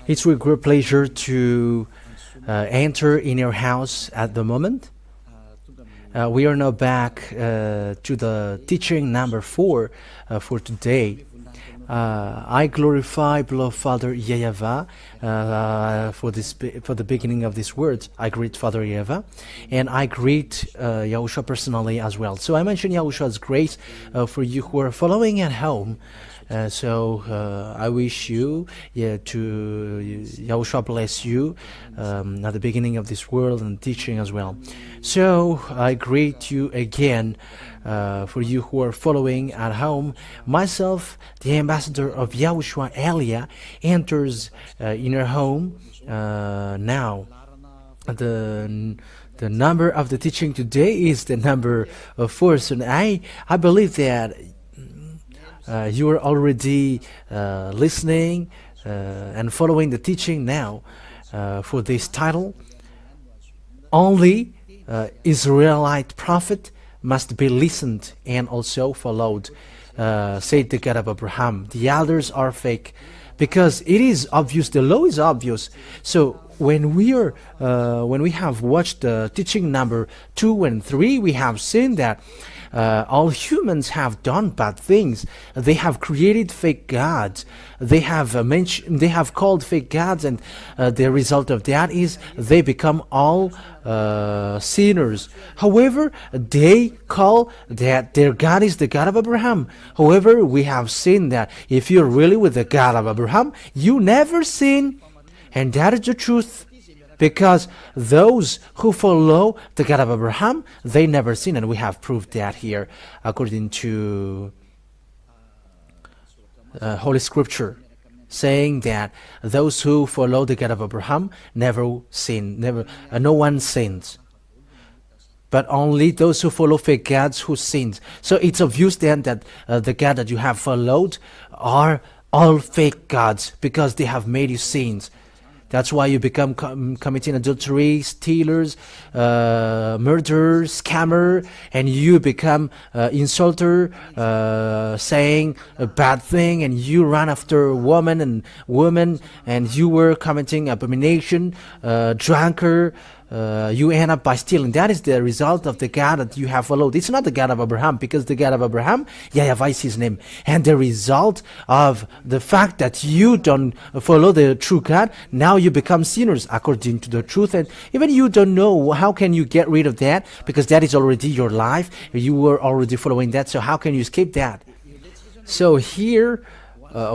It's with great pleasure to enter in your house at the moment. We are now back to the teaching number 4 for today. I glorify, beloved Father YAHVAH, for the beginning of this word. I greet Father YAHVAH, and I greet YAHOSHUAH personally as well. So I mention YAHOSHUAH's grace for you who are following at home. I wish you to YAHOSHUAH bless you at the beginning of this world and teaching as well. So I greet you again for you who are following at home. Myself, the ambassador of YAHOSHUAH Elia, enters in your home now. The number of the teaching today is the number 4. So I believe that you are already listening and following the teaching now for this title. Only Israelite prophet must be listened and also followed, said the God of Abraham. The others are fake, because it is obvious, the law is obvious. So when we have watched the teaching number 2 and 3, we have seen that all humans have done bad things. They have created fake gods. They have called fake gods, and the result of that is they become all sinners. However, they call that their God is the God of Abraham. However, we have seen that if you're really with the God of Abraham, you never sin, and that is the truth. Because those who follow the God of Abraham, they never sin, and we have proved that here according to Holy Scripture, saying that those who follow the God of Abraham never sin, no one sins, but only those who follow fake gods who sin. So it's obvious then that the God that you have followed are all fake gods, because they have made you sins. That's why you become committing adultery, stealers, murderer, scammer, and you become insulter, saying a bad thing, and you run after woman, and you were committing abomination, drunkard. You end up by stealing. That is the result of the God that you have followed. It's not the God of Abraham, because the God of Abraham, YAHVAH is his name. And the result of the fact that you don't follow the true God, now you become sinners according to the truth. And even you don't know, how can you get rid of that? Because that is already your life. You were already following that. So how can you escape that? So here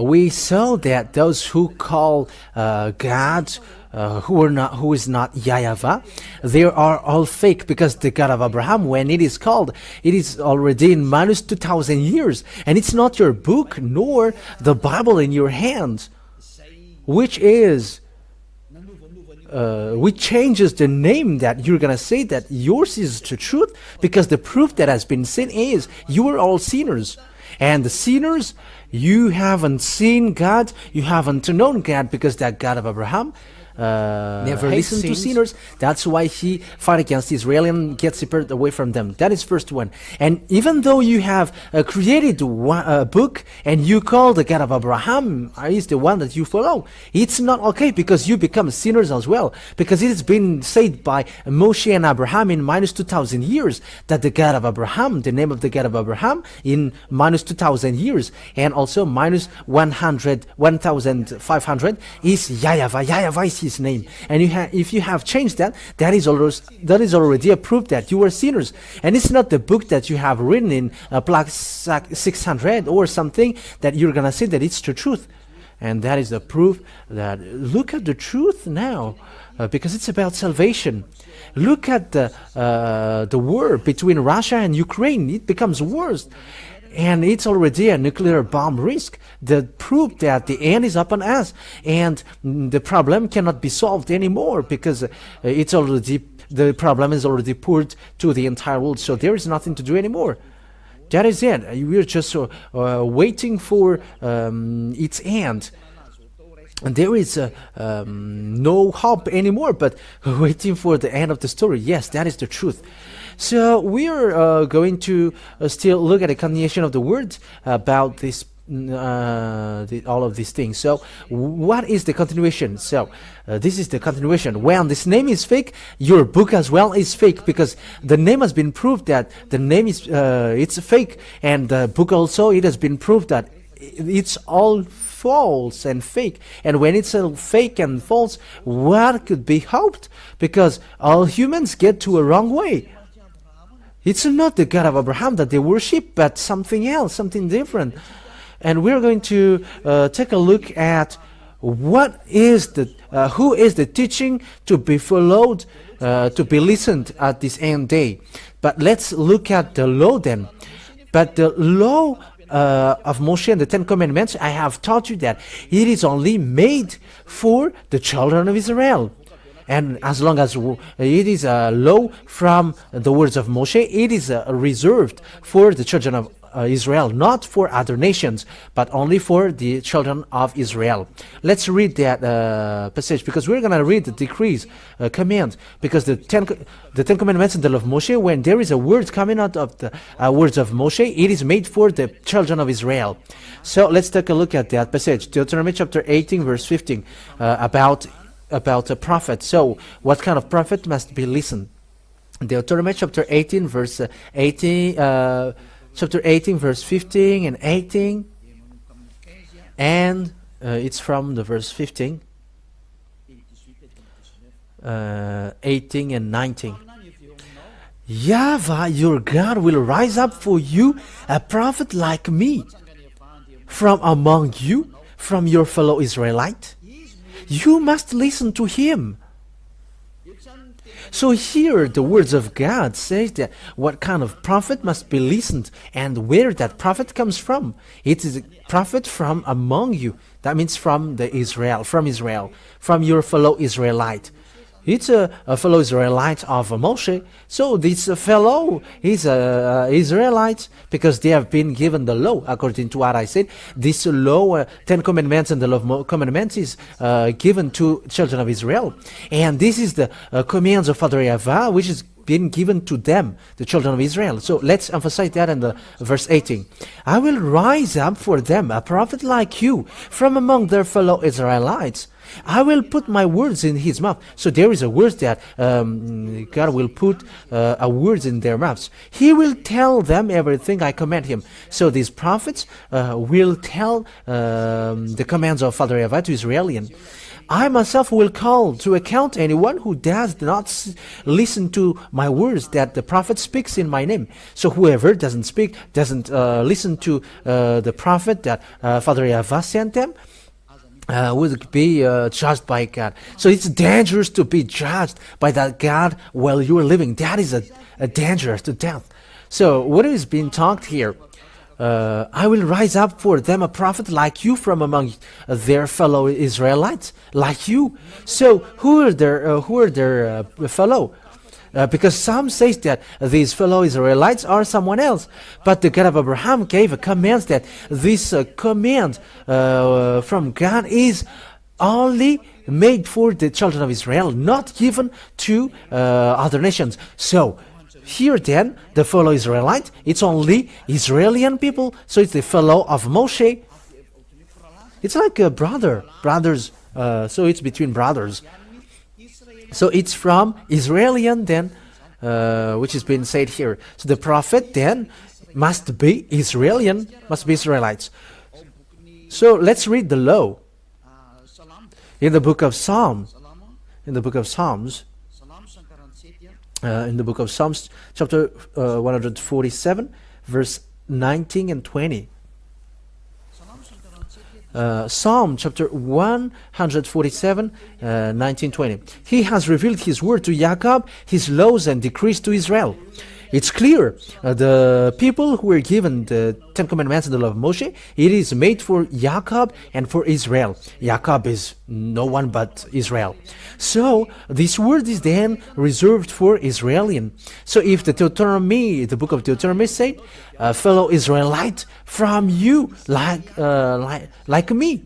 we saw that those who call God, who is not YAHVAH, they are all fake, because the God of Abraham, when it is called, it is already in minus 2,000 years, and it's not your book nor the Bible in your hands, which changes the name that you're gonna say that yours is the truth, because the proof that has been seen is you are all sinners. And the sinners, you haven't seen God, you haven't known God, because that God of Abraham never listened to sinners. That's why he fight against Israel and gets separated away from them. That is first one. And even though you have created a book and you call the God of Abraham is the one that you follow, it's not okay, because you become sinners as well. Because it has been said by Moshe and Abraham in minus 2,000 years that the God of Abraham, the name of the God of Abraham in minus 2,000 years, and also minus 1,500 is YAHVAH. YAHVAH is his name. And if you have changed that, that is already a proof that you are sinners. And it's not the book that you have written in plaque 600 or something that you're gonna say that it's the truth. And that is the proof that look at the truth now, because it's about salvation. Look at the war between Russia and Ukraine. It becomes worse. And it's already a nuclear bomb risk. The proof that the end is upon us, and the problem cannot be solved anymore, because the problem is already poured to the entire world. So there is nothing to do anymore. That is it. We're just waiting for its end. And there is no hope anymore, but waiting for the end of the story. Yes, that is the truth. So we are going to still look at a continuation of the words about this all of these things. So what is the continuation? So this is the continuation. When this name is fake, your book as well is fake, because the name has been proved that the name is it's fake, and the book also, it has been proved that it's all false and fake. And when it's all fake and false, what could be hoped? Because all humans get to a wrong way. It's not the God of Abraham that they worship, but something else, something different. And we're going to take a look at what is who is the teaching to be followed, to be listened at this end day. But let's look at the law then. But the law of Moshe and the Ten Commandments, I have taught you that it is only made for the children of Israel. And as long as it is a law from the words of Moshe, it is reserved for the children of Israel, not for other nations, but only for the children of Israel. Let's read that passage, because we're going to read the decrees, command, because the Ten Commandments and the law of Moshe, when there is a word coming out of the words of Moshe, it is made for the children of Israel. So let's take a look at that passage, Deuteronomy chapter 18, verse 15, about a prophet. So what kind of prophet must be listened? Deuteronomy chapter 18, verse 18. Chapter 18, verse 15 and 18, and it's from the verse 15, 18 and 19. YAHVAH, your God, will rise up for you a prophet like me from among you, from your fellow Israelite. You must listen to him. So here the words of God says that what kind of prophet must be listened, and where that prophet comes from. It is a prophet from among you. That means from Israel, from your fellow Israelite. It's a fellow Israelite of Moshe. So this fellow is Israelite, because they have been given the law, according to what I said. This law, 10 commandments and the law of commandments, is given to children of Israel. And this is the commands of Father YAHVAH, which is been given to them, the children of Israel. So let's emphasize that in the verse 18. I will rise up for them a prophet like you from among their fellow Israelites. I will put my words in his mouth. So there is a word that God will put a words in their mouths. He will tell them everything I command him. So these prophets will tell the commands of Father YAHVAH to Israelian. I myself will call to account anyone who does not listen to my words that the prophet speaks in my name. So whoever doesn't listen to the prophet that Father YAHVAH sent them, would be judged by God. So it's dangerous to be judged by that God while you are living. That is a danger to death. So what is being talked here? I will rise up for them a prophet like you from among their fellow Israelites, like you. So who are their fellow? Because some say that these fellow Israelites are someone else. But the God of Abraham gave a command that this command from God is only made for the children of Israel, not given to other nations. So here then, the fellow Israelite, it's only Israeli people, so it's the fellow of Moshe. It's like a brothers, so it's between brothers. So it's from Israelian then, which is being said here. So the prophet then must be Israelian, must be Israelites. So let's read the law in the book of Psalms. In the book of Psalms, chapter 147, verse 19 and 20. Psalm chapter 147, 19-20. He has revealed his word to Jacob, his laws and decrees to Israel. It's clear, the people who were given the Ten Commandments and the law of Moshe, it is made for Jacob and for Israel. Jacob is no one but Israel. So this word is then reserved for Israelian. So if the book of Deuteronomy said, fellow Israelite from you, like me.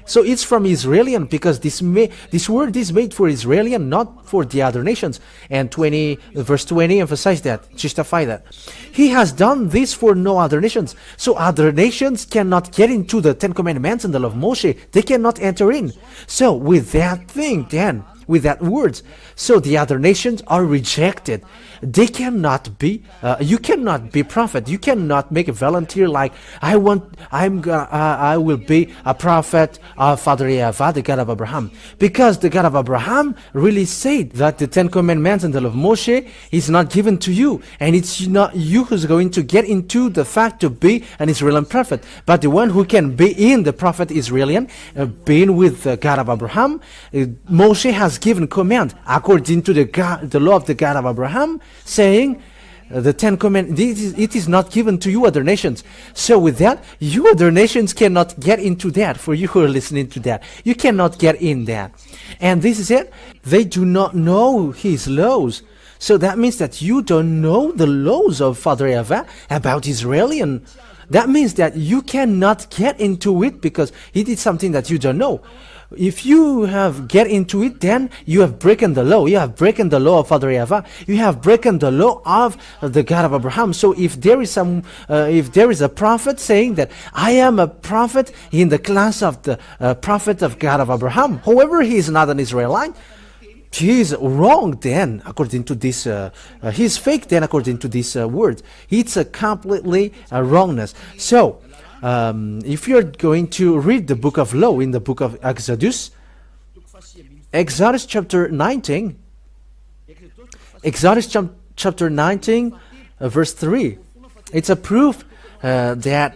So it's from Israelian, because this word is made for Israelian, not for the other nations. And verse 20 emphasize that, justify that. He has done this for no other nations. So other nations cannot get into the Ten Commandments and the law of Moshe. They cannot enter in. So with that thing then, with that words, so the other nations are rejected. They cannot be, you cannot be prophet. You cannot make a volunteer like, I will be a prophet of Father YAHVAH, the God of Abraham. Because the God of Abraham really said that the Ten Commandments and the law of Moshe is not given to you. And it's not you who's going to get into the fact to be an Israeli prophet. But the one who can be in the prophet Israelian, being with the God of Abraham, Moshe has given command according to the law of the God of Abraham, saying the Ten Commandments, it is not given to you other nations. So with that, you other nations cannot get into that. For you who are listening to that, you cannot get in that. And this is it. They do not know his laws. So that means that you don't know the laws of Father YAHVAH about Israelian. That means that you cannot get into it because it is something that you don't know. If you have get into it, then you have broken the law. You have broken the law of Father YAHVAH. You have broken the law of the God of Abraham. So if there is a prophet saying that I am a prophet in the class of the prophet of God of Abraham, however, he is not an Israelite, he is wrong then, according to this, he is fake then, according to this word. It's a completely wrongness. So, if you're going to read the book of law in the book of Exodus chapter 19, chapter 19, verse 3, it's a proof that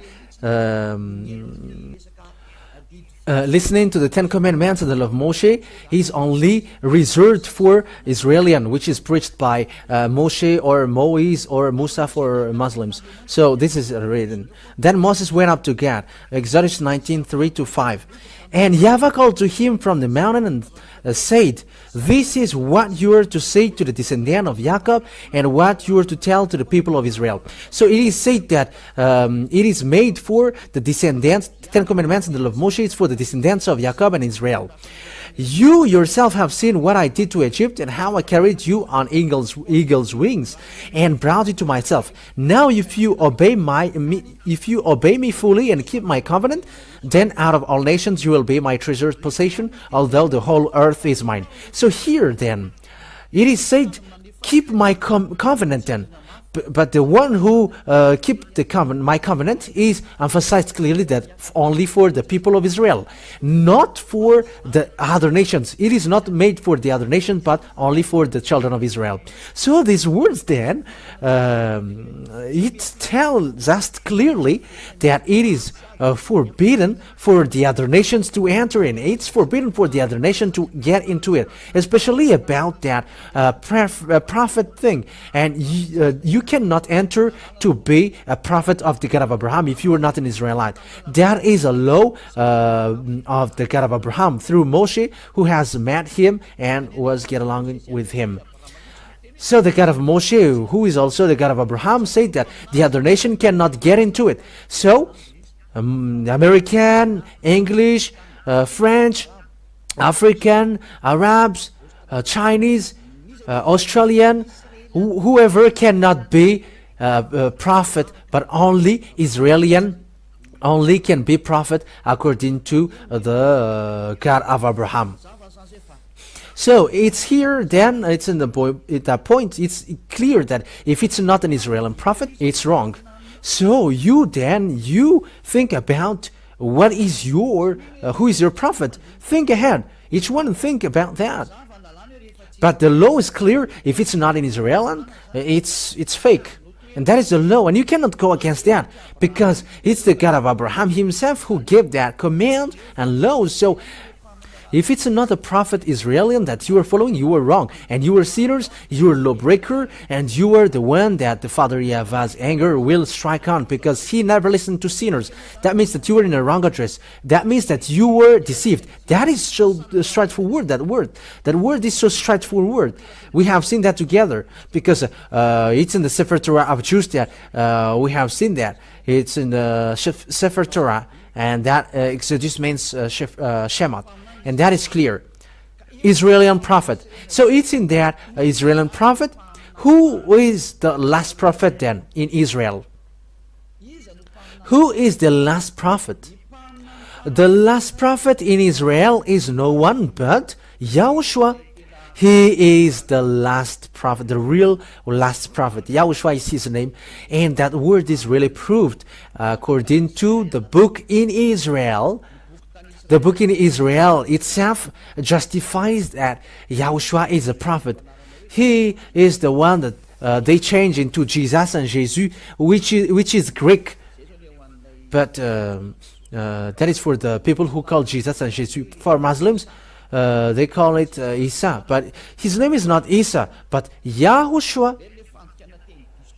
listening to the Ten Commandments and the law of Moshe is only reserved for Israelian, which is preached by Moshe or Moise or Musa for Muslims. So this is written. Then Moses went up to God, Exodus 19, 3-5. And YAHVAH called to him from the mountain and said, this is what you are to say to the descendant of Jacob and what you are to tell to the people of Israel. So it is said that it is made for the descendants, the Ten Commandments and the law of Moshe is for the descendants of Jacob and Israel. You yourself have seen what I did to Egypt and how I carried you on eagle's wings and brought you to myself. Now if you obey me fully and keep my covenant, then out of all nations you will be my treasured possession, although the whole earth is mine. So here then, it is said, keep my covenant then. But the one who keep my covenant is emphasized clearly that only for the people of Israel, not for the other nations. It is not made for the other nations, but only for the children of Israel. So these words then, it tells us clearly that it is forbidden for the other nations to enter in. It's forbidden for the other nation to get into it, especially about that prophet thing. And you cannot enter to be a prophet of the God of Abraham if you are not an Israelite. That is a law of the God of Abraham through Moshe, who has met him and was get along with him. So the God of Moshe, who is also the God of Abraham, said that the other nation cannot get into it. So American, English, French, African, Arabs, Chinese, Australian, whoever cannot be a prophet, but only Israelian only can be prophet according to the God of Abraham. So it's here then, it's in the point, it's clear that if it's not an Israeli prophet, it's wrong. So you think about what is who is your prophet? Think ahead. Each one think about that. But the law is clear. If it's not in Israel, it's fake. And that is the law. And you cannot go against that because it's the God of Abraham himself who gave that command and law. So if it's another prophet Israelian that you are following, you are wrong. And you are sinners, you are lawbreaker, and you are the one that the Father YAHVAH's anger will strike on because he never listened to sinners. That means that you are in a wrong address. That means that you were deceived. That is so straightforward, that word. That word is so straightforward. We have seen that together because it's in the Sefer Torah of Jews that we have seen that. It's in the Sefer Torah. and that exegesis means Shemot, and that is clear. Israeli prophet. So it's in that Israeli prophet. Who is the last prophet then in Israel? Who is the last prophet? The last prophet in Israel is no one but YAHOSHUAH. He is the last prophet, the real last prophet. YAHOSHUAH is his name, and that word is really proved according to the book in Israel. The book in Israel itself justifies that YAHOSHUAH is a prophet. He is the one that they change into Jesus and Jesus, which is Greek. But that is for the people who call Jesus and Jesus. For Muslims, they call it Isa. But his name is not Isa, but YAHOSHUAH.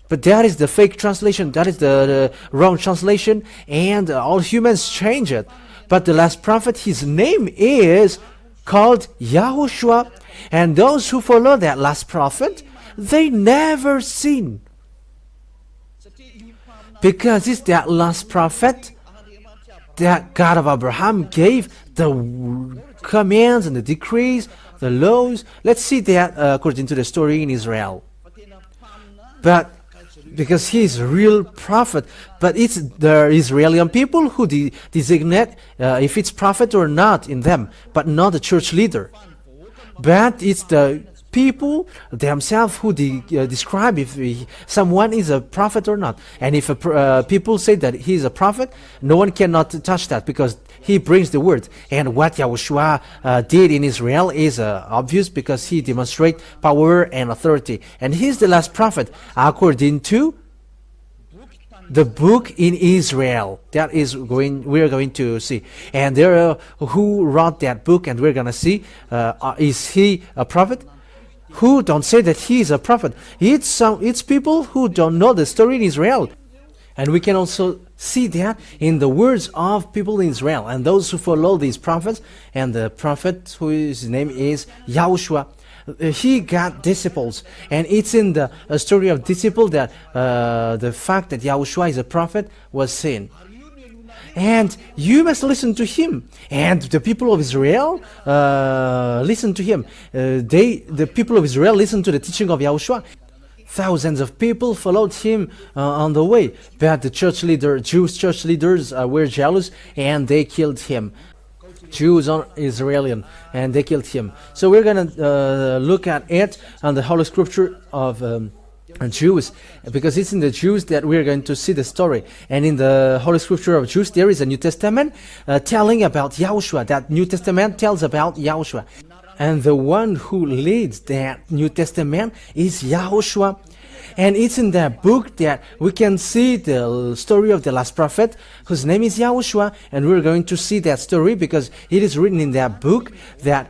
But that is the fake translation. That is the wrong translation. And all humans change it. But the last prophet, his name is called YAHOSHUAH. And those who follow that last prophet, they never sin. Because it's that last prophet that God of Abraham gave the commands and the decrees, the laws. Let's see that according to the story in Israel. But because he is a real prophet, but it's the Israeli people who designate if it's prophet or not in them, but not the church leader. But it's the people themselves who describe if someone is a prophet or not. And if people say that he is a prophet, no one cannot touch that because he brings the word. And what YAHOSHUAH did in Israel is obvious because he demonstrates power and authority. And he's the last prophet according to the book in Israel. That is we're going to see. And there who wrote that book, and we're going to see, is he a prophet? Who don't say that he is a prophet? It's people who don't know the story in Israel. And we can also see that in the words of people in Israel and those who follow these prophets. And the prophet whose name is YAHOSHUAH, he got disciples, and it's in the story of disciple that the fact that YAHOSHUAH is a prophet was seen. And you must listen to him. And the people of Israel listen to him. The people of Israel listen to the teaching of YAHOSHUAH. Thousands of people followed him on the way, but the Jewish church leaders were jealous, and they killed him. Jews are Israeli, and they killed him. So we're going to look at it on the Holy Scripture of Jews, because it's in the Jews that we're going to see the story. And in the Holy Scripture of Jews, there is a New Testament telling about YAHOSHUAH. That New Testament tells about YAHOSHUAH. And the one who leads that New Testament is YAHOSHUAH. And it's in that book that we can see the story of the last prophet, whose name is YAHOSHUAH. And we're going to see that story because it is written in that book that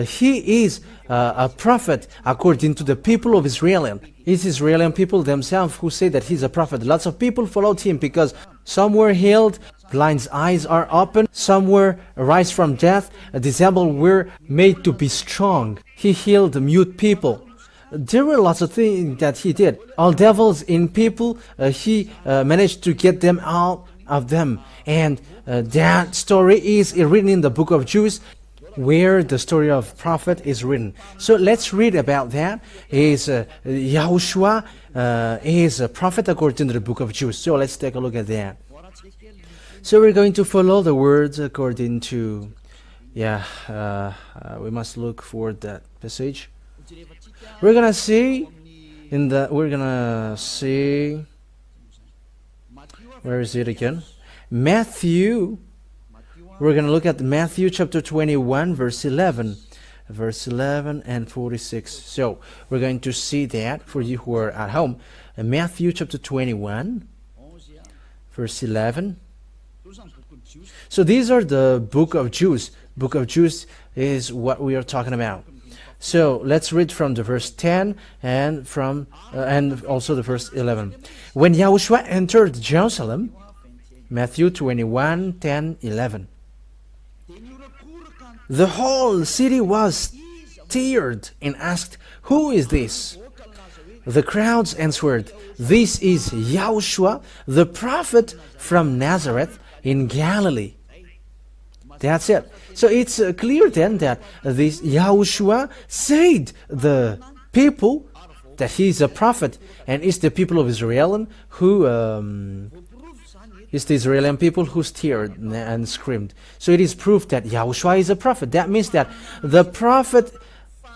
he is a prophet according to the people of Israel. It's Israeli people themselves who say that he's a prophet. Lots of people followed him because some were healed, blind's eyes are open, some were raised from death, disabled were made to be strong. He healed the mute people. There were lots of things that he did. All devils in people, he managed to get them out of them. And that story is written in the book of Jews, where the story of prophet is written. So let's read about that. YAHOSHUAH is a prophet according to the book of Jews. So let's take a look at that. So we're going to follow the words according to, we must look for that passage. We're gonna see where is it again? Matthew. We're going to look at Matthew chapter 21, verse 11 and 46. So we're going to see that for you who are at home. Matthew chapter 21, verse 11. So these are the book of Jews. Book of Jews is what we are talking about. So let's read from the verse 10 and from and also the verse 11. When YAHOSHUAH entered Jerusalem, Matthew 21, 10, 11. The whole city was stirred and asked, "Who is this?" The crowds answered, "This is YAHOSHUAH, the prophet from Nazareth in Galilee. That's it. So it's clear then that this Yahushua said the people that he is a prophet, and it's the people of Israel who it's the Israeli people who stared and screamed. So it is proof that Yahushua is a prophet. That means that the prophet,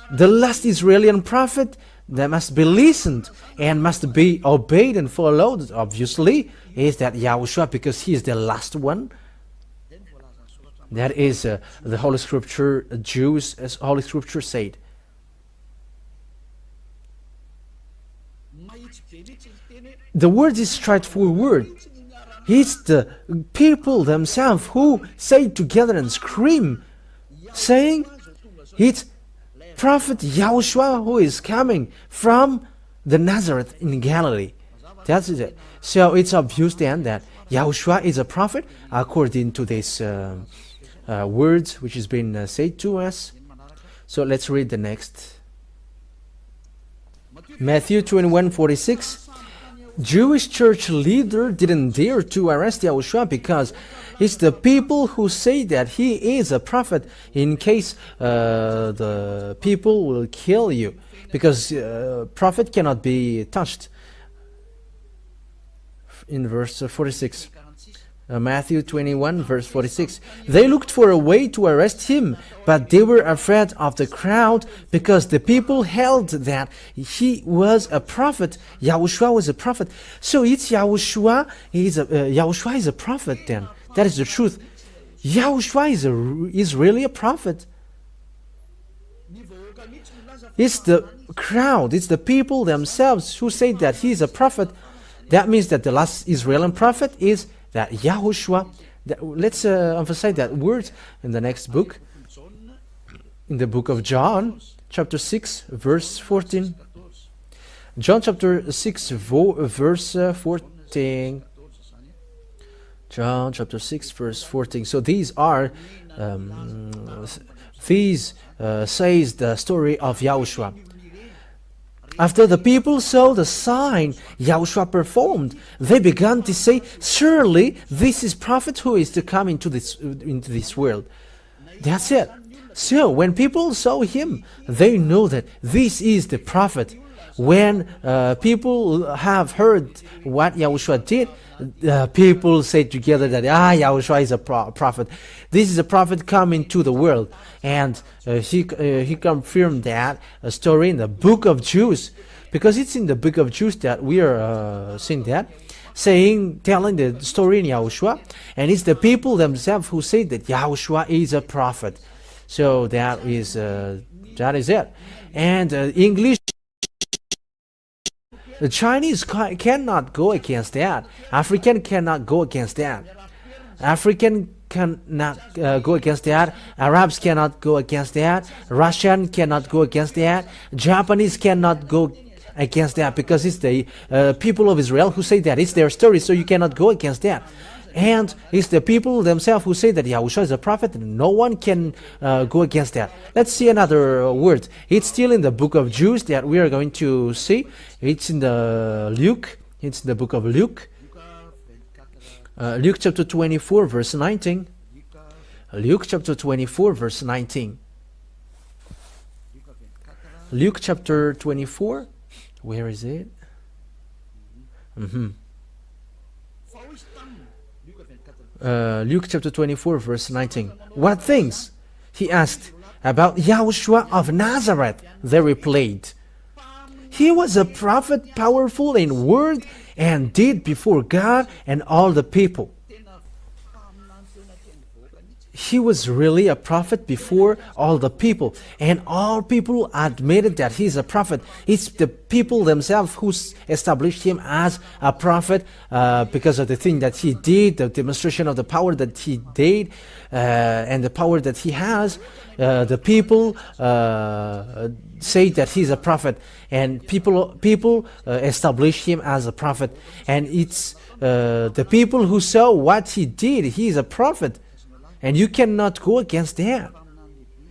the last Israeli prophet, that must be listened and must be obeyed and followed, obviously, is that Yahushua, because he is the last one. That is the Holy Scripture, Jews, as Holy Scripture said. The word is straightforward. It's the people themselves who say together and scream, saying, it's Prophet Yahushua who is coming from the Nazareth in Galilee. That's it. So it's obvious then that Yahushua is a prophet according to these words which has been said to us. So let's read the next. Matthew 21:46. Jewish church leader didn't dare to arrest Yahushua because it's the people who say that he is a prophet, in case the people will kill you, because prophet cannot be touched. In verse 46. Matthew 21 verse 46. They looked for a way to arrest him, but they were afraid of the crowd because the people held that he was a prophet. Yahushua was a prophet. So it's Yahushua is a prophet then. That is the truth. Yahushua is really a prophet. It's the crowd, it's the people themselves who say that he is a prophet. That means that the last Israeli prophet is that Yahushua. Let's emphasize that word in the next book, in the book of John, chapter 6, verse 14. John chapter 6, verse 14. John chapter 6, verse 14. So these are, says the story of Yahushua. After the people saw the sign Yahushua performed, they began to say, surely this is prophet who is to come into this world. That's it. So when people saw him, they know that this is the prophet. When people have heard what Yahushua did, people say together that Yahushua is a prophet. This is a prophet coming to the world. And he confirmed that story in the book of Jews, because it's in the book of Jews that we are seeing that, telling the story in Yahushua, and it's the people themselves who say that Yahushua is a prophet. So that is it. And English, the Chinese cannot go against that. African cannot go against that. African cannot go against that. Arabs cannot go against that. Russian cannot go against that. Japanese cannot go against that, because it's the people of Israel who say that. It's their story, so you cannot go against that. And it's the people themselves who say that Yahushua is a prophet, and no one can go against that. Let's see another word. It's still in the book of Jews that we are going to see. It's in the Luke. It's in the book of Luke. Luke chapter 24, verse 19. Luke chapter 24, verse 19. Luke chapter 24. Where is it? Luke chapter 24, verse 19. What things? He asked. About Yahushua of Nazareth, they replied. He was a prophet, powerful in word and deed before God and all the people. He was really a prophet before all the people, and all people admitted that he is a prophet. It's the people themselves who established him as a prophet because of the thing that he did, the demonstration of the power that he did, and the power that he has. The people say that he's a prophet, and people establish him as a prophet. And it's the people who saw what he did. He is a prophet. And you cannot go against that.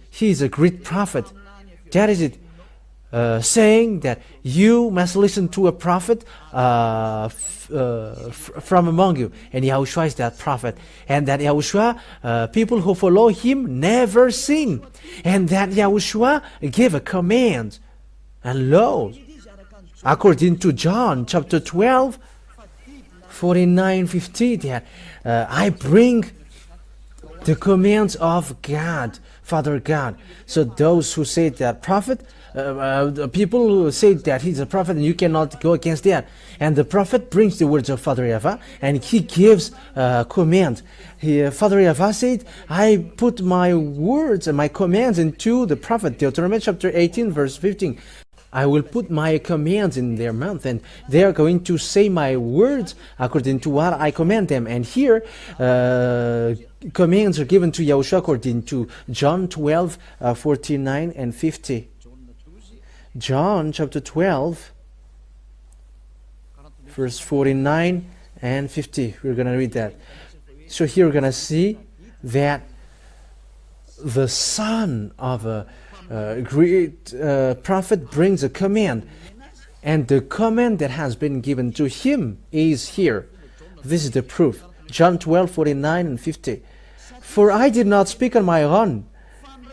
He is a great prophet. That is it. saying that you must listen to a prophet from among you. And Yahushua is that prophet. And that Yahushua, people who follow him never sin. And that Yahushua gave a command. And lo, according to John chapter 12, 49, 50, that I bring the commands of God, Father God. So those who say that prophet, the people who say that he's a prophet, and you cannot go against that. And the prophet brings the words of Father YAHVAH, and he gives command. Father YAHVAH said, I put my words and my commands into the prophet. Deuteronomy chapter 18, verse 15. I will put my commands in their mouth, and they are going to say my words according to what I command them. And here, commands are given to Yahushua according to John 12, 49 and 50. John chapter 12, verse 49 and 50. We're going to read that. So here we're going to see that the son of a great prophet brings a command, and the command that has been given to him is here. This is the proof. John 12, 49 and 50. For I did not speak on my own,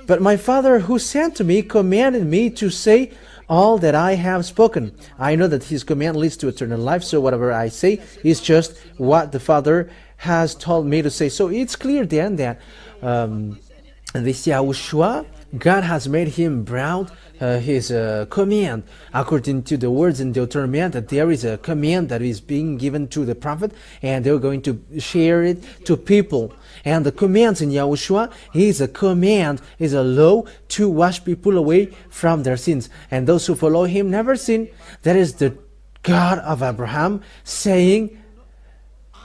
but my Father who sent me commanded me to say all that I have spoken. I know that his command leads to eternal life, so whatever I say is just what the Father has told me to say. So it's clear then that this Yahushua, God has made him proud, his command, according to the words in Deuteronomy, that there is a command that is being given to the prophet, and they're going to share it to people. And the commands in Yahushua is a command, is a law to wash people away from their sins. And those who follow him never sin. That is the God of Abraham saying,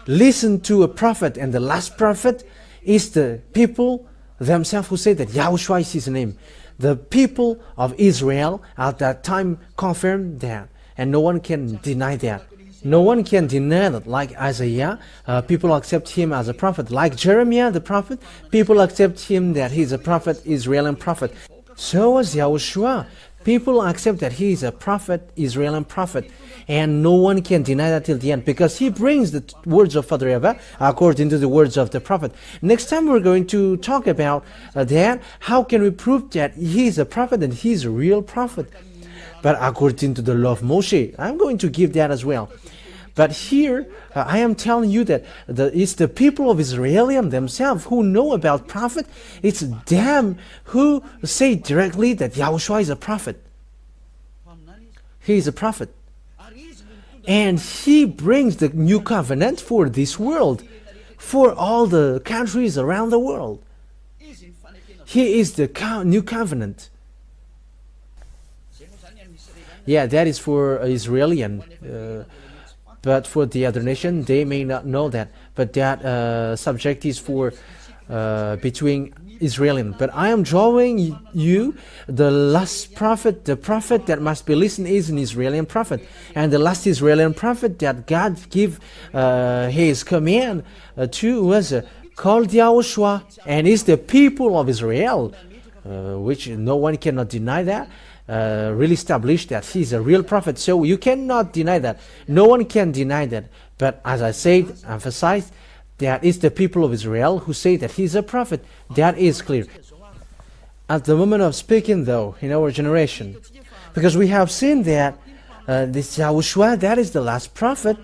listen to a prophet. And the last prophet is the people themselves who say that Yahushua is his name. The people of Israel at that time confirmed that, and no one can deny that. No one can deny that. Like Isaiah, people accept him as a prophet. Like Jeremiah the prophet, people accept him that he's a prophet, Israeli prophet. So was Yahushua. People accept that he is a prophet, Israeli prophet, and no one can deny that till the end, because he brings the words of Father YAHVAH according to the words of the prophet. Next time we're going to talk about that. How can we prove that he is a prophet and he is a real prophet? But according to the law of Moshe, I'm going to give that as well. But here, I am telling you that it's the people of Israel themselves who know about prophet. It's them who say directly that Yahushua is a prophet. He is a prophet. And he brings the new covenant for this world, for all the countries around the world. He is the new covenant. Yeah, that is for Israeli. But for the other nation, they may not know that. But that subject is for between Israeli. But I am drawing you the last prophet. The prophet that must be listened is an Israeli prophet. And the last Israeli prophet that God gave his command to was called Yahushua. And is the people of Israel, which no one cannot deny that. Really established that he's a real prophet. So you cannot deny that. No one can deny that. But as I said, emphasized, that is the people of Israel who say that he's a prophet. That is clear. At the moment of speaking, though, in our generation, because we have seen that this Yahushua, that is the last prophet.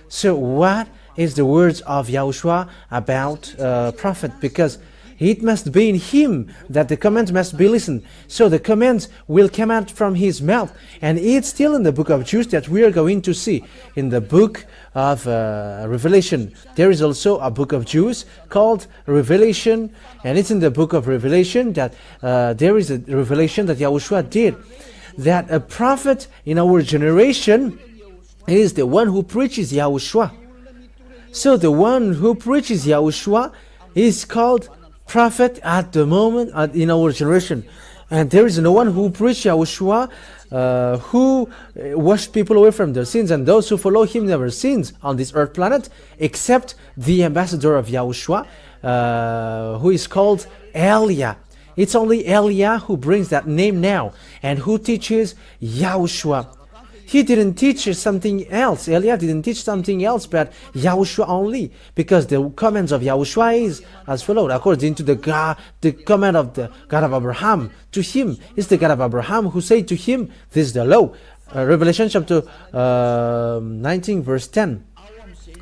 So what is the words of Yahushua about prophet? Because it must be in him that the commands must be listened. So the commands will come out from his mouth. And it's still in the book of Jude that we are going to see. In the book of Revelation, there is also a book of Jude called Revelation. And it's in the book of Revelation that there is a revelation that Yahushua did. That a prophet in our generation is the one who preaches Yahushua. So the one who preaches Yahushua is called prophet at the moment in our generation. And there is no one who preached Yahushua who washed people away from their sins, and those who follow him never sins on this earth planet, except the ambassador of Yahushua, who is called Elia. It's only Eliah who brings that name now and who teaches YAHOSHUAH. He didn't teach something else. Eliah didn't teach something else but YAHOSHUAH only, because the commands of YAHOSHUAH is as follows. According to the command of the God of Abraham to him, it's the God of Abraham who said to him, this is the law. Revelation chapter 19 verse 10.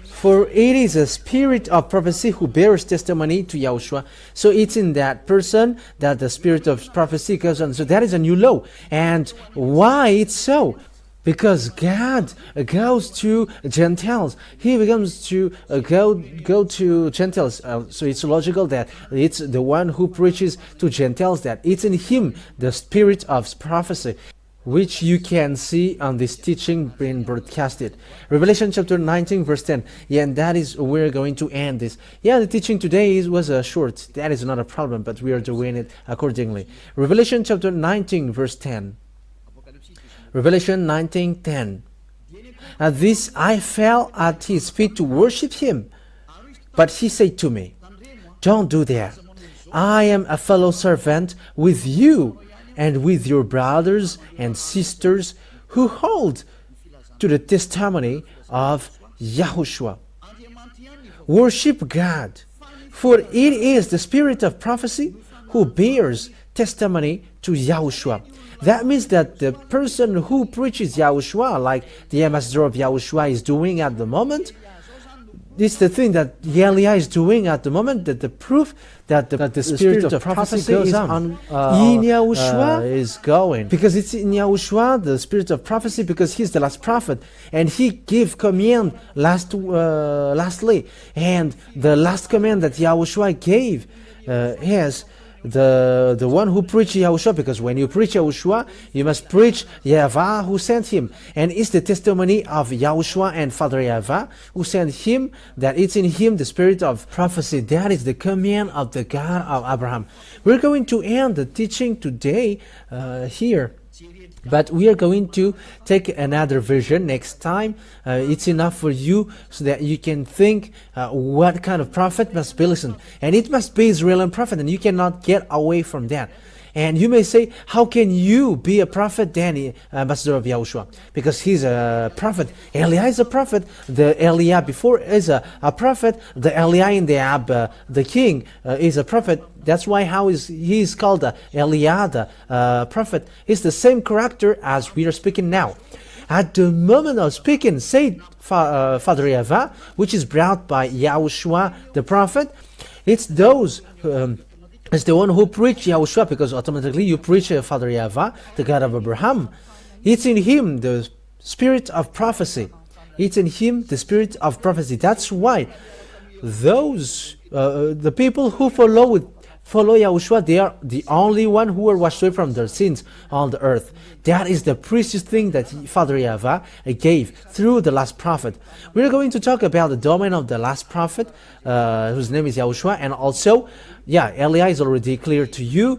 For it is a spirit of prophecy who bears testimony to YAHOSHUAH. So it's in that person that the spirit of prophecy goes on. So that is a new law. And why it's so? Because God goes to Gentiles. He becomes to go to Gentiles. So it's logical that it's the one who preaches to Gentiles, that it's in him the spirit of prophecy, which you can see on this teaching being broadcasted. Revelation chapter 19 verse 10. Yeah, and that is where we're going to end this. Yeah, the teaching today was short. That is not a problem, but we are doing it accordingly. Revelation chapter 19 verse 10. Revelation 19:10. At this I fell at his feet to worship him. But he said to me, don't do that. I am a fellow servant with you and with your brothers and sisters who hold to the testimony of YAHOSHUAH. Worship God, for it is the spirit of prophecy who bears testimony to YAHOSHUAH. That means that the person who preaches YAHOSHUAH, like the ambassador of YAHOSHUAH is doing at the moment, it's the thing that Eliah is doing at the moment, that the proof that the spirit of prophecy goes on. In YAHOSHUAH is going. Because it's in YAHOSHUAH, the spirit of prophecy, because he's the last prophet. And he gave command lastly. And the last command that YAHOSHUAH gave is the one who preached YAHOSHUAH, because when you preach YAHOSHUAH, you must preach YAHVAH who sent him. And it's the testimony of YAHOSHUAH and Father YAHVAH who sent him, that it's in him the spirit of prophecy. That is the command of the God of Abraham. We're going to end the teaching today here. But we are going to take another version next time. It's enough for you so that you can think what kind of prophet must be listened. And it must be Israeli prophet, and you cannot get away from that. And you may say, how can you be a prophet then, ambassador of YAHOSHUAH? Because he's a prophet. Eliah is a prophet. The Eliah before is a prophet. The Eliah in the king, is a prophet. That's why he is called Eliah, the prophet. It's the same character as we are speaking now. At the moment of speaking, said Father YAHVAH, which is brought by YAHOSHUAH the prophet, it's those it's the one who preached YAHOSHUAH, because automatically you preach Father YAHVAH, the God of Abraham. It's in him the spirit of prophecy. It's in him the spirit of prophecy. That's why those the people who follow YAHOSHUAH, they are the only one who are washed away from their sins on the earth. That is the precious thing that Father YAHVAH gave through the last prophet. We're going to talk about the domain of the last prophet, whose name is YAHOSHUAH, and also, Eliah is already clear to you,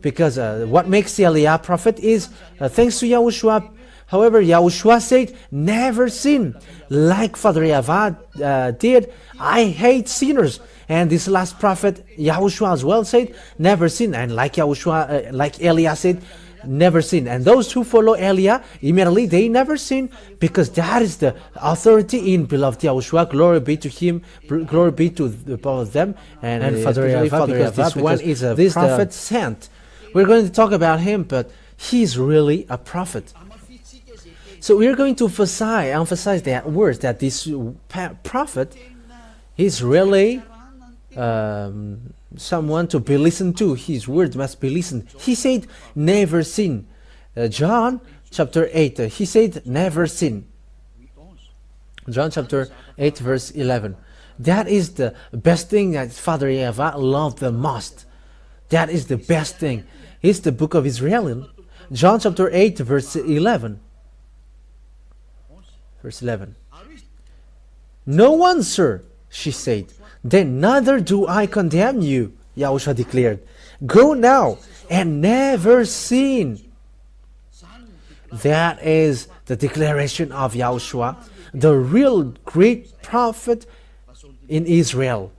because what makes the Eliah prophet is thanks to YAHOSHUAH. However, YAHOSHUAH said, never sin. Like Father YAHVAH did, I hate sinners. And this last prophet, YAHOSHUAH as well, said, never sin. And like YAHOSHUAH, like Eliah said, never sin. And those who follow Eliah, immediately they never sin, because that is the authority in beloved YAHOSHUAH. Glory be to him, glory be to both of them, and Father YAHVAH, because this one is a prophet sent. We're going to talk about him, but he's really a prophet. So we're going to emphasize that word, that this prophet is really someone to be listened to. His word must be listened. He said, never sin. John chapter 8, he said, never sin. John chapter 8 verse 11. That is the best thing that Father YAHVAH loved the most. That is the best thing. It's the book of Israel. John chapter 8 verse 11. Verse 11. No one, sir, she said. Then neither do I condemn you, YAHOSHUAH declared. Go now and never sin. That is the declaration of YAHOSHUAH, the real great prophet in Israel,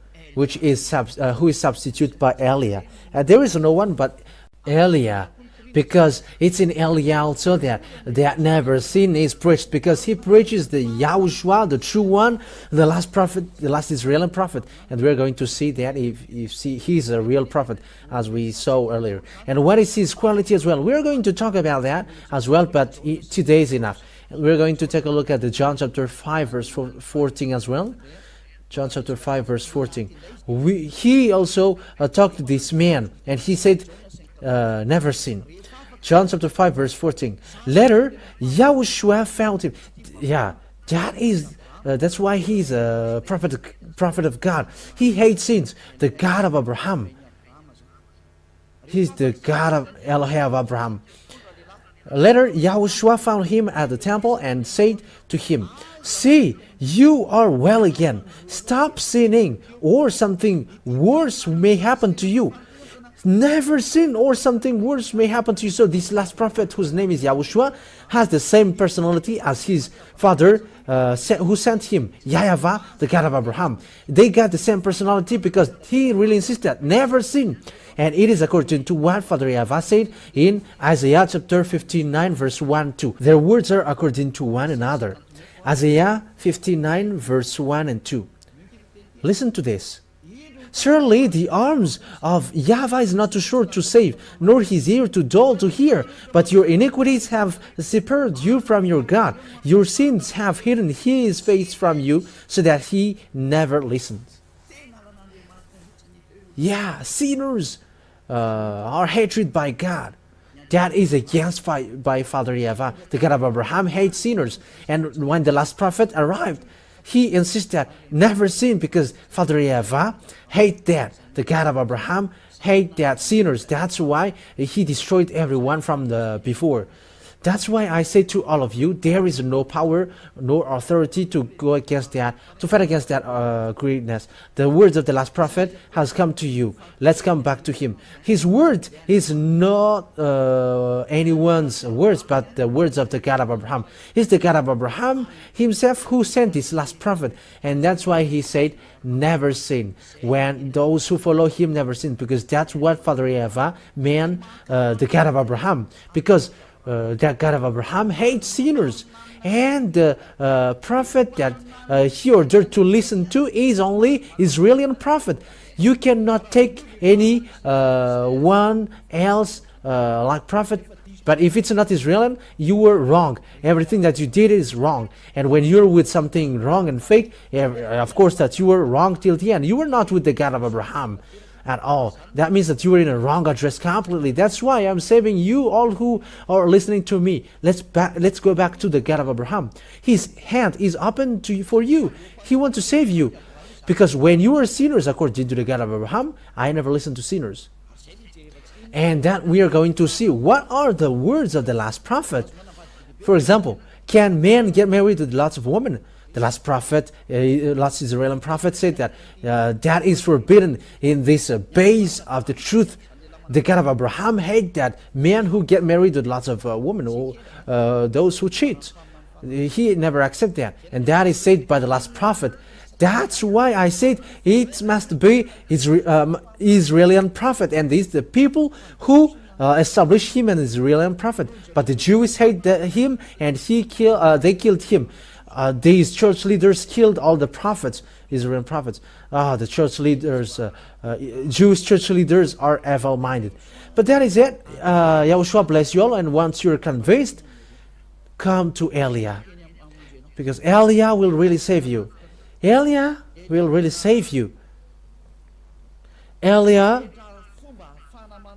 who is substituted by Eliah. There is no one but Eliah, because it's in Eliah also that never sin is preached, because he preaches the YAHOSHUAH, the true one, the last prophet, the last Israeli prophet, and we're going to see that if he's a real prophet, as we saw earlier. And what is his quality as well? We're going to talk about that as well, but today is enough. We're going to take a look at the John chapter 5 verse 14 as well. John chapter 5 verse 14. He also talked to this man, and he said, never sin. John chapter 5 verse 14. Later, YAHOSHUAH found him. Yeah, that's why he's a prophet of God. He hates sins. The God of Abraham. He's the God of Elohim of Abraham. Later, YAHOSHUAH found him at the temple and said to him, "See, you are well again. Stop sinning, or something worse may happen to you." Never sin, or something worse may happen to you. So this last prophet, whose name is YAHOSHUAH, has the same personality as his father who sent him, YAHVAH, the God of Abraham. They got the same personality because he really insisted, never sin. And it is according to what Father YAHVAH said in Isaiah chapter 59 verse 1-2. Their words are according to one another. Isaiah 59 verse 1 and 2. Listen to this. Surely the arms of YAHVAH is not too short to save, nor his ear too dull to hear. But your iniquities have separated you from your God. Your sins have hidden his face from you, so that he never listens. Yeah, sinners are hated by God. That is against by Father YAHVAH. The God of Abraham hates sinners. And when the last prophet arrived, he insisted never sin, because Father YAHVAH hate that. The God of Abraham hate that sinners. That's why he destroyed everyone from the before. That's why I say to all of you, there is no power nor authority to go against that, to fight against that greatness. The words of the last prophet has come to you. Let's come back to him. His word is not anyone's words, but the words of the God of Abraham. He's the God of Abraham himself who sent this last prophet. And that's why he said, never sin. When those who follow him never sin, because that's what Father YAHVAH meant, the God of Abraham. Because that God of Abraham hates sinners, and the prophet that he ordered to listen to is only Israeli prophet. You cannot take any one else like prophet. But if it's not Israeli, you were wrong. Everything that you did is wrong. And when you're with something wrong and fake, of course that you were wrong till the end. You were not with the God of Abraham at all. That means that you were in a wrong address completely. That's why I'm saving you all who are listening to me. Let's go back to the God of Abraham. His hand is open to you, for you. He wants to save you. Because when you were sinners, according to the God of Abraham, I never listened to sinners. And that we are going to see what are the words of the last prophet. For example, can men get married with lots of women? The last prophet, last Israeli prophet said that that is forbidden in this base of the truth. The God of Abraham hate that men who get married with lots of women, or those who cheat. He never accept that. And that is said by the last prophet. That's why I said it must be Israeli prophet, and these the people who established him an Israeli prophet. But the Jews hate him, and they killed him. These church leaders killed all the prophets, Israeli prophets. The church leaders, Jewish church leaders are evil-minded. But that is it. YAHOSHUAH bless you all, and once you're convinced, come to Eliah, because Eliah will really save you. Eliah will really save you. Eliah,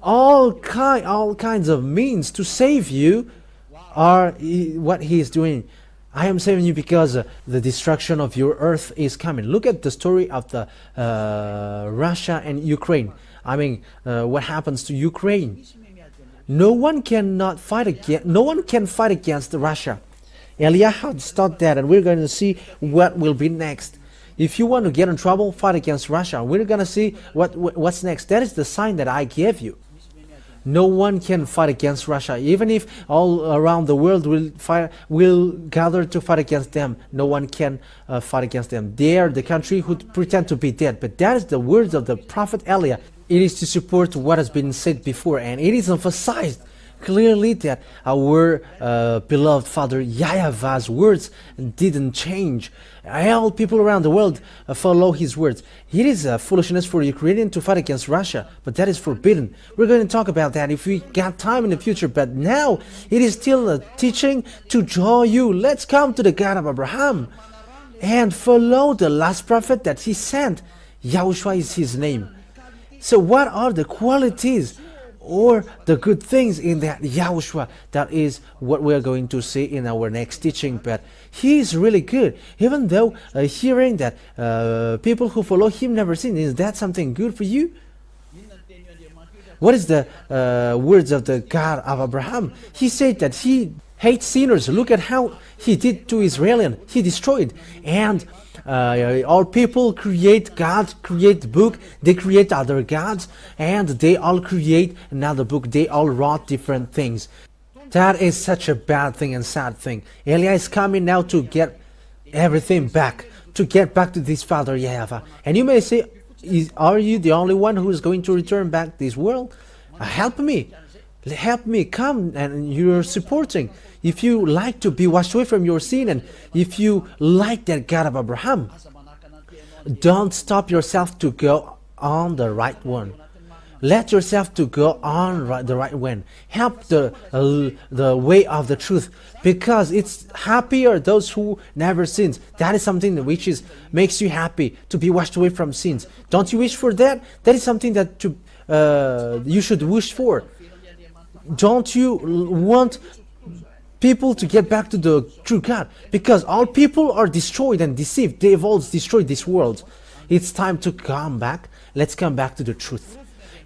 all kinds of means to save you are what he is doing. I am saving you because the destruction of your earth is coming. Look at the story of the Russia and Ukraine. I mean, what happens to Ukraine? No one can fight against Russia. Eliah had started that, and we're going to see what will be next. If you want to get in trouble, fight against Russia. We're going to see what's next. That is the sign that I gave you. No one can fight against Russia. Even if all around the world will gather to fight against them, no one can fight against them. They are the country who pretend to be dead. But that is the words of the prophet Elia. It is to support what has been said before, and it is emphasized clearly that our beloved father YAHVAH's words didn't change. All people around the world follow his words. It is foolishness for Ukrainian to fight against Russia, but that is forbidden. We're going to talk about that if we got time in the future, but now it is still a teaching to draw you. Let's come to the God of Abraham and follow the last prophet that he sent. YAHOSHUAH is his name. So what are the qualities or the good things in that YAHOSHUAH? That is what we are going to see in our next teaching. But he is really good, even though hearing that people who follow him never sin. Is that something good for you? What is the words of the God of Abraham? He said that he hates sinners. Look at how he did to Israel. He destroyed. And all people create, God create the book, they create other gods, and they all create another book. They all wrote different things. That is such a bad thing and sad thing. Elia is coming now to get everything back, to get back to this father YAHVAH. And you may say, are you the only one who is going to return back this world? Help me, come, and you're supporting. If you like to be washed away from your sin, and if you like that God of Abraham, don't stop yourself to go on the right one. Let yourself to go on the right one. Help the way of the truth, because it's happier those who never sins. That is something which makes you happy, to be washed away from sins. Don't you wish for that? That is something that you should wish for. Don't you want people to get back to the true God? Because all people are destroyed and deceived. They have all destroyed this world. It's time to come back. Let's come back to the truth.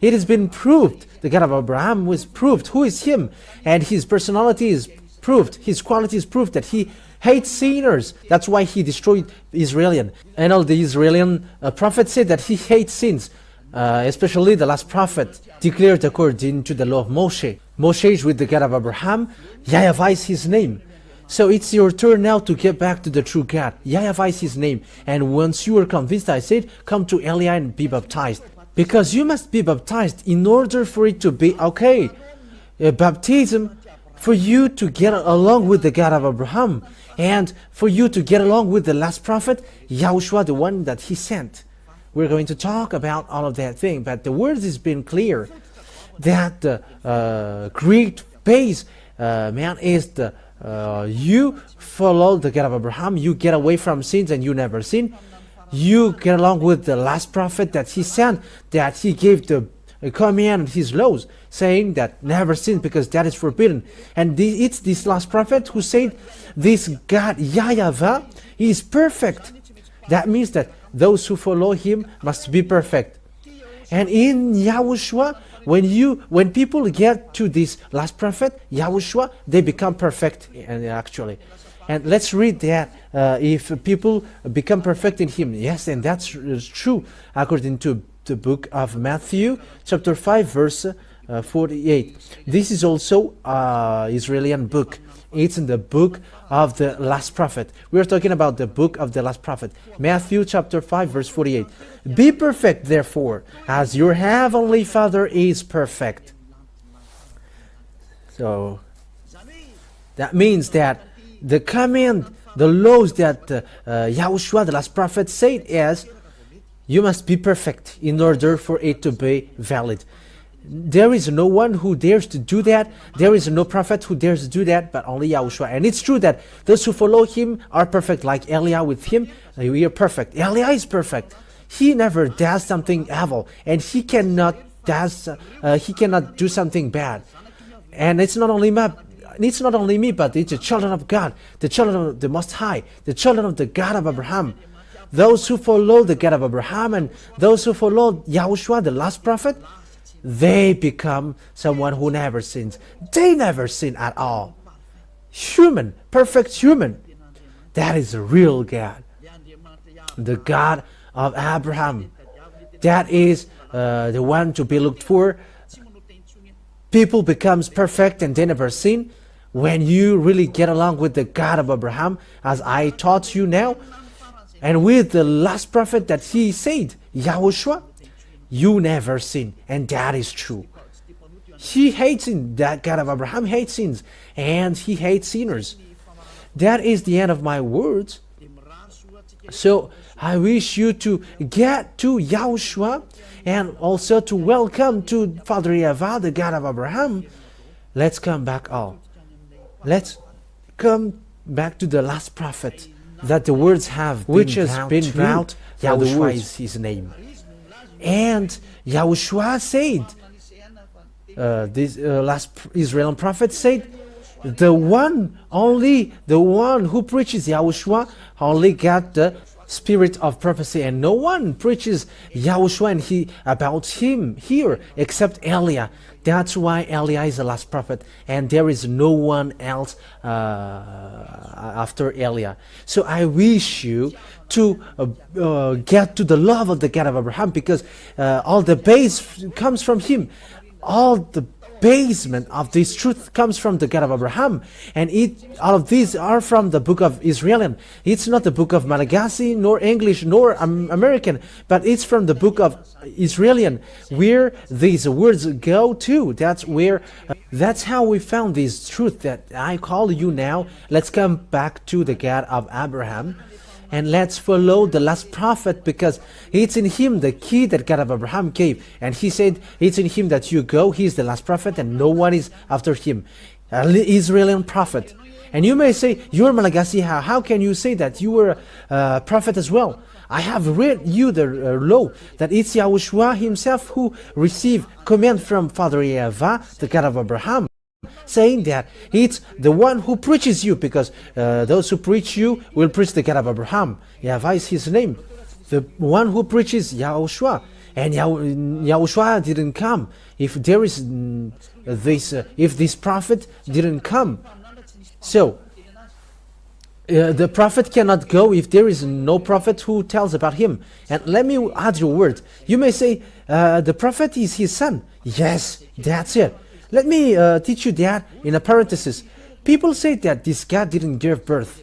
It has been proved. The God of Abraham was proved. Who is him? And his personality is proved. His quality is proved that he hates sinners. That's why he destroyed Israel. And all the Israeli prophets said that he hates sins. Especially the last prophet declared according to the law of Moshe. Moshe is with the God of Abraham. YAHVAH is his name. So it's your turn now to get back to the true God. YAHVAH is his name. And once you are convinced, I said, come to Elia and be baptized. Because you must be baptized in order for it to be okay. Baptism for you to get along with the God of Abraham. And for you to get along with the last prophet, YAHOSHUAH, the one that he sent. We're going to talk about all of that thing, but the word has been clear that the great base, man, is the you follow the God of Abraham, you get away from sins and you never sin. You get along with the last prophet that he sent, that he gave the command, his laws, saying that never sin because that is forbidden. And it's this last prophet who said, this God YAHVAH is perfect. That means that those who follow him must be perfect. And in YAHOSHUAH, when people get to this last prophet, YAHOSHUAH, they become perfect actually. And let's read that if people become perfect in him. Yes, and that's true according to the book of Matthew, chapter 5, verse 48. This is also Israeli book. It's in the book of the last prophet. We're talking about the book of the last prophet. Matthew chapter 5 verse 48. Be perfect therefore, as your heavenly Father is perfect. So that means that the command, the laws that YAHOSHUAH, the last prophet, said is, you must be perfect in order for it to be valid. There is no one who dares to do that. There is no prophet who dares to do that, but only YAHOSHUAH. And it's true that those who follow him are perfect, like Elia with him. We are perfect. Elia is perfect. He never does something evil, and he cannot do something bad. And it's not only me, but it's the children of God, the children of the Most High, the children of the God of Abraham. Those who follow the God of Abraham and those who follow YAHOSHUAH, the last prophet, they become someone who never sins. They never sin at all. Human, perfect human. That is a real God. The God of Abraham. That is the one to be looked for. people becomes perfect and they never sin, when you really get along with the God of Abraham, as I taught you now, and with the last prophet that he said, YAHOSHUAH, you never sin, and that is true. He hates sin. That God of Abraham hates sins, and he hates sinners. That is the end of my words. So I wish you to get to YAHOSHUAH and also to welcome to Father YAHVAH, the God of Abraham. Let's come back all. Let's come back to the last prophet that the words have which has been brought. YAHOSHUAH is his name. And YAHOSHUAH said, this last Israeli prophet said, only the one who preaches YAHOSHUAH only got the spirit of prophecy, and no one preaches YAHOSHUAH and about him here except Eliah. That's why Eliah is the last prophet, and there is no one else after Eliah. So I wish you to get to the love of the God of Abraham, because all the base comes from him. All the basement of this truth comes from the God of Abraham, and all of these are from the book of Israelite. It's not the book of Malagasy, nor English, nor American, but it's from the book of Israelite, where these words go to. That's how we found this truth that I call you now. Let's come back to the God of Abraham, and let's follow the last prophet, because it's in him the key that God of Abraham gave. And he said, it's in him that you go. He's the last prophet and no one is after him. An Israeli prophet. And you may say, you're Malagasy. How can you say that? You were a prophet as well. I have read you the law that it's YAHOSHUAH himself who received command from Father YAHVAH, the God of Abraham, saying that it's the one who preaches you, because those who preach you will preach the God of Abraham. YAHVAH is his name. The one who preaches YAHOSHUAH. And YAHOSHUAH didn't come. If there is if this prophet didn't come. So the prophet cannot go if there is no prophet who tells about him. And let me add your word. You may say, the prophet is his son. Yes, that's it. Let me teach you that in a parenthesis. People say that this God didn't give birth.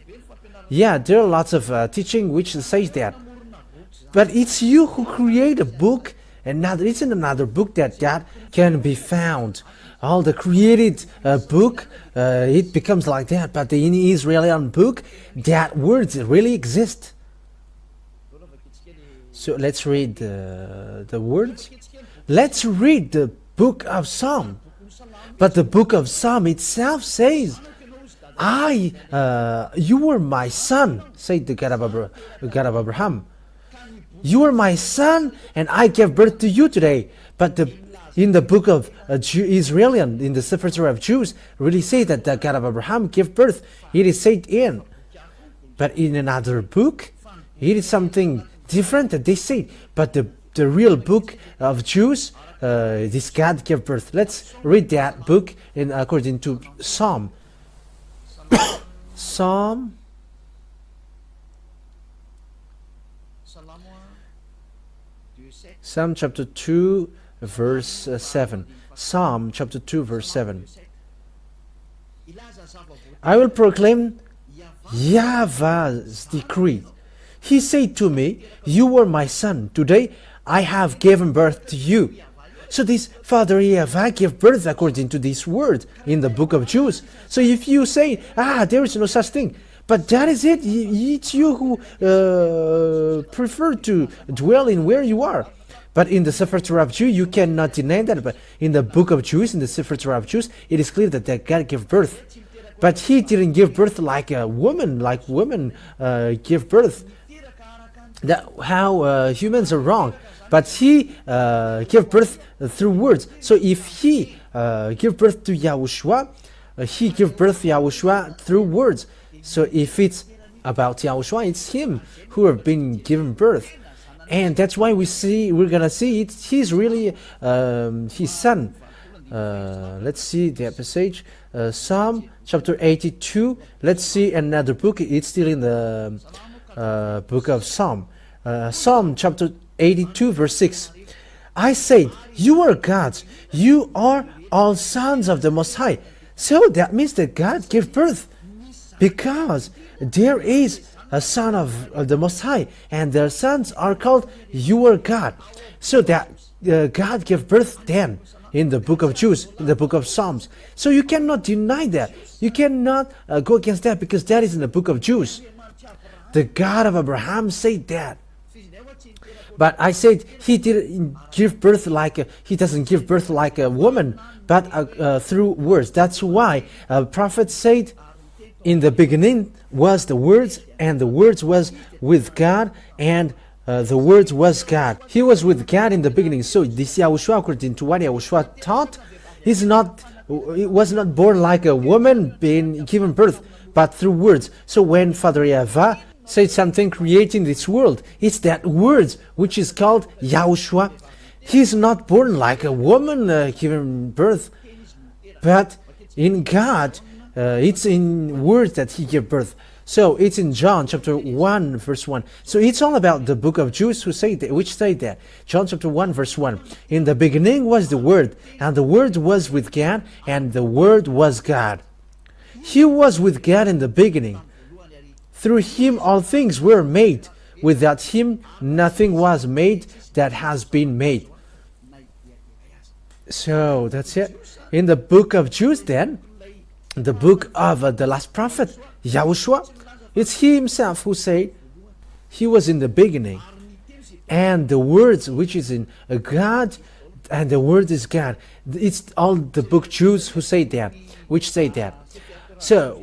Yeah, there are lots of teaching which says that. But it's you who create a book, and it's in another book that can be found. All the created book, it becomes like that. But in the Israeli book, that words really exist. So let's read the words. Let's read the book of Psalm. But the book of Psalm itself says, you were my son, said the God of Abraham. You are my son, and I gave birth to you today. But in the book of Israel, in the Sefer Torah of Jews, really say that the God of Abraham gave birth. It is said in. But in another book, it is something different that they say. But the real book of Jews, this God gave birth. Let's read that book according to Psalm. Psalm chapter 2 verse 7. Psalm chapter 2 verse 7. I will proclaim YAHVAH's decree. He said to me, you were my son. Today I have given birth to you. So this Father YAHVAH gave birth according to this word in the book of Jews. So if you say, there is no such thing, but that is it. It's you who prefer to dwell in where you are. But in the Sefer Torah of Jews, you cannot deny that. But in the book of Jews, in the Sefer Torah of Jews, it is clear that God gave birth. But he didn't give birth like a woman, like women give birth. How humans are wrong. But he gave birth through words. So if he gave birth to YAHOSHUAH, he gave birth to YAHOSHUAH through words. So if it's about YAHOSHUAH, it's him who have been given birth. And that's why we're gonna see it. He's really his son. Let's see the passage. Psalm chapter 82. Let's see another book. It's still in the book of Psalm. Psalm chapter 82 verse 6. I said, you are gods. You are all sons of the Most High. So that means that God gave birth, because there is a son of the Most High, and their sons are called you are God. So that God gave birth then in the book of Jews, in the book of Psalms. So you cannot deny that. You cannot go against that, because that is in the book of Jews. The God of Abraham said that. But I said he didn't give birth he doesn't give birth like a woman, but through words. That's why a prophet said, in the beginning was the words, and the words was with God, and the words was God. He was with God in the beginning. So this YAHOSHUAH, according to what YAHOSHUAH taught, he was not born like a woman being given birth, but through words. So when Father YAHVAH said something creating this world, it's that words which is called YAHOSHUAH. He's not born like a woman given birth, but in God, it's in words that he gave birth. So it's in John chapter 1 verse 1. So it's all about the book of Jews which say that. John chapter 1 verse 1. In the beginning was the Word, and the Word was with God, and the Word was God. He was with God in the beginning. Through him all things were made. Without him nothing was made that has been made. So that's it. In the book of Jews then, the book of the last prophet, YAHOSHUAH, it's he himself who said he was in the beginning, and the words which is in God, and the word is God. It's all the book Jews who say that, which say that. So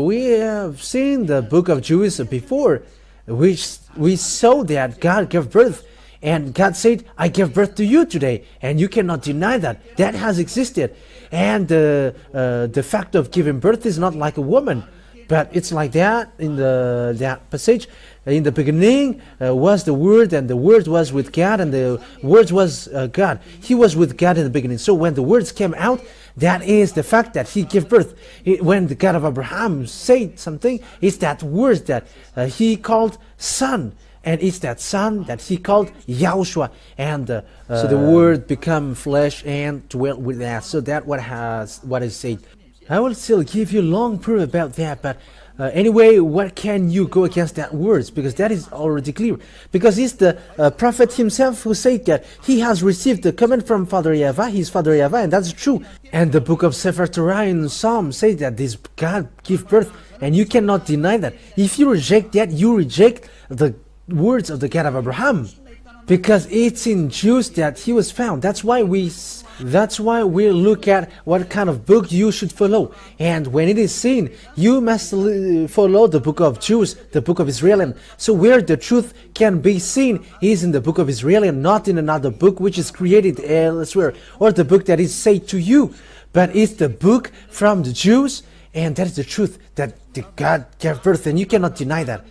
we have seen the book of Jews before, which we saw that God gave birth, and God said, I gave birth to you today, and you cannot deny that. That has existed. And the fact of giving birth is not like a woman, but it's like that in that passage. In the beginning was the Word, and the Word was with God, and the Word was God. He was with God in the beginning. So when the words came out, that is the fact that he gave birth. When the God of Abraham said something, it's that word that he called son. And it's that son that he called YAHOSHUAH. And so the word become flesh and dwelt with us. So that what is said. I will still give you long proof about that, but anyway, what can you go against that words? Because that is already clear. Because it's the prophet himself who said that he has received the command from Father YAHVAH, his Father YAHVAH, and that's true. And the book of Sefer Torah in Psalm says that this God give birth, and you cannot deny that. If you reject that, you reject the words of the God of Abraham, because it's in Jews that he was found. That's why we look at what kind of book you should follow. And when it is seen, you must follow the book of Jews, the book of Israelite. So where the truth can be seen is in the book of Israelite, not in another book which is created elsewhere, or the book that is said to you, but it's the book from the Jews, and that is the truth that God gave birth, and you cannot deny that.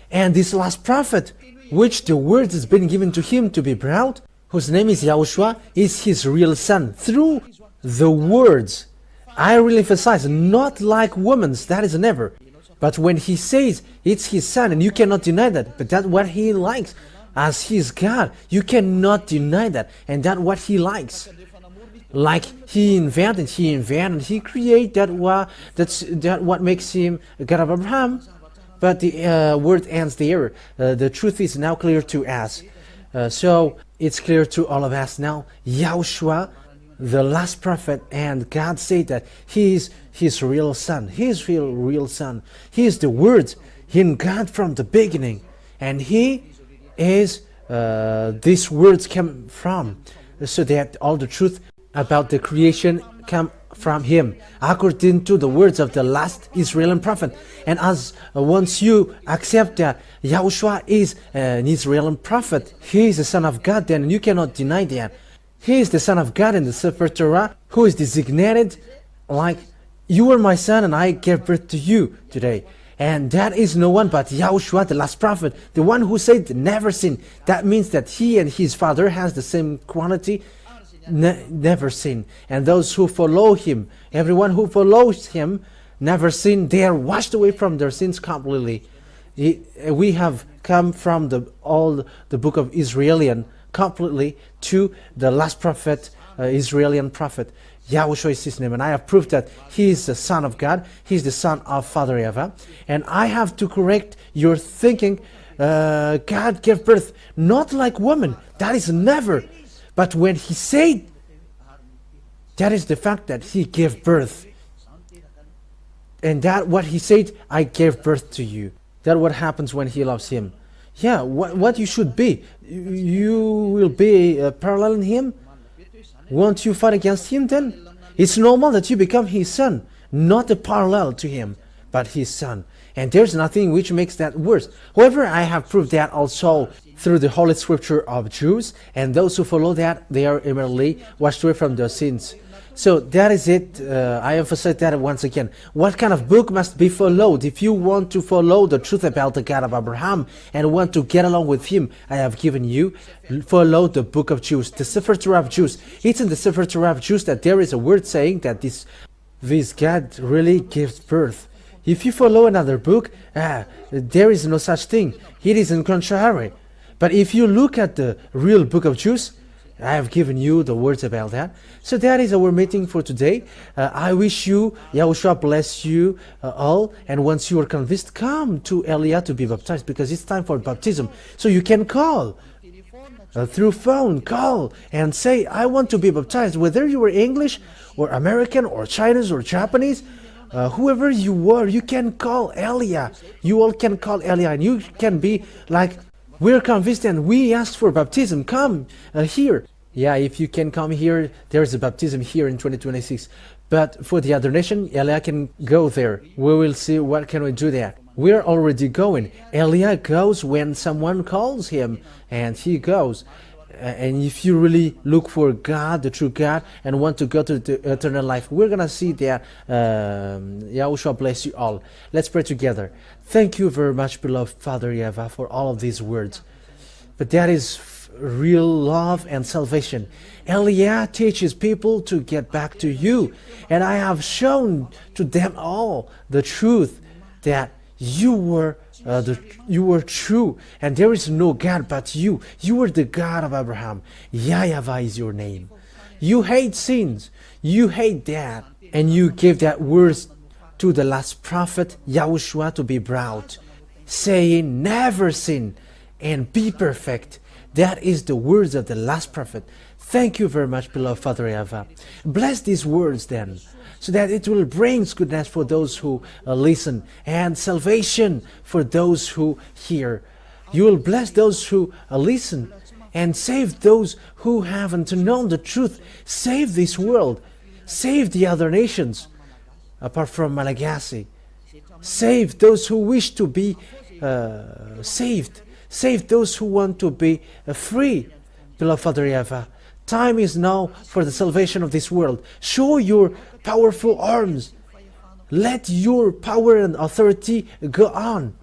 And this last prophet, which the word has been given to him to be proud, whose name is YAHOSHUAH, is his real son. Through the words, I really emphasize, not like woman's, that is never. But when he says it's his son, and you cannot deny that, but that's what he likes, as his God, you cannot deny that, and that's what he likes. Like he invented, he created that's what makes him a God of Abraham. But the word ends there. The truth is now clear to us. So it's clear to all of us now. YAHOSHUAH, the last prophet, and God said that he is his real son. His real son. He is the Word in God from the beginning. And he is, these words come from. So that all the truth about the creation come from him, according to the words of the last Israeli prophet. And as once you accept that YAHOSHUAH is an Israeli prophet, he is the son of God, then you cannot deny that. He is the son of God in the Sefer Torah, who is designated like, you are my son and I gave birth to you today. And that is no one but YAHOSHUAH, the last prophet, the one who said never sin. That means that he and his father has the same quality, never sin. And those who follow him, everyone who follows him, never sin. They are washed away from their sins completely. We have come from the book of Israelite completely to the last prophet, Israeli prophet. YAHOSHUAH is his name, and I have proved that he is the Son of God. He is the Son of Father YAHVAH. And I have to correct your thinking. God gave birth not like woman. That is never. But when he said, that is the fact that he gave birth. And that what he said, I gave birth to you. That what happens when he loves him. Yeah, what you should be. You will be parallel in him. Won't you fight against him then? It's normal that you become his son, not a parallel to him, but his son. And there's nothing which makes that worse. However, I have proved that also through the Holy Scripture of Jews, and those who follow that, they are immediately washed away from their sins. So that is it. I emphasize that once again. What kind of book must be followed? If you want to follow the truth about the God of Abraham and want to get along with him, I have given you, follow the book of Jews, the Sefer Torah of Jews. It's in the Sefer Torah of Jews that there is a word saying that this God really gives birth. If you follow another book, there is no such thing. It is in contrary. But if you look at the real book of Jews, I have given you the words about that. So that is our meeting for today. I wish you, YAHOSHUAH bless you all. And once you are convinced, come to Elia to be baptized, because it's time for baptism. So you can call through phone, call and say, I want to be baptized. Whether you are English or American or Chinese or Japanese, whoever you are, you can call Elia. You all can call Elia, and you can be like, we're convinced and we asked for baptism. Come here. Yeah, if you can come here, there's a baptism here in 2026. But for the other nation, Elia can go there. We will see what can we do there. We're already going. Elia goes when someone calls him, and he goes. And if you really look for God, the true God, and want to go to the eternal life, we're going to see that. YAHOSHUAH bless you all. Let's pray together. Thank you very much, beloved Father YAHVAH, for all of these words. But that is real love and salvation. Elia teaches people to get back to you. And I have shown to them all the truth that you were true, and there is no God but you. You are the God of Abraham. YAHVAH is your name. You hate sins. You hate that. And you gave that words to the last prophet, YAHOSHUAH, to be brought, saying, never sin and be perfect. That is the words of the last prophet. Thank you very much, beloved Father YAHVAH. Bless these words then, so that it will bring goodness for those who listen, and salvation for those who hear. You will bless those who listen, and save those who haven't known the truth. Save this world. Save the other nations, apart from Malagasy. Save those who wish to be saved. Save those who want to be free. Beloved Father YAHVAH, time is now for the salvation of this world. Show your powerful arms. Let your power and authority go on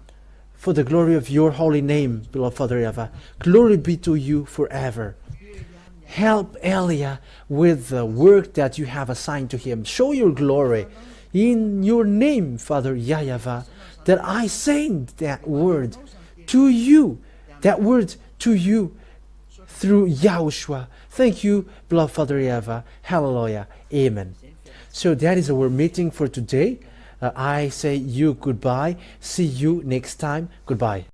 for the glory of your holy name, beloved Father YAHVAH. Glory be to you forever. Help Elia with the work that you have assigned to him. Show your glory in your name, Father YAHVAH, that I send that word to you, through YAHOSHUAH. Thank you, beloved Father YAHVAH. Hallelujah. Amen. So that is our meeting for today. I say you goodbye. See you next time. Goodbye.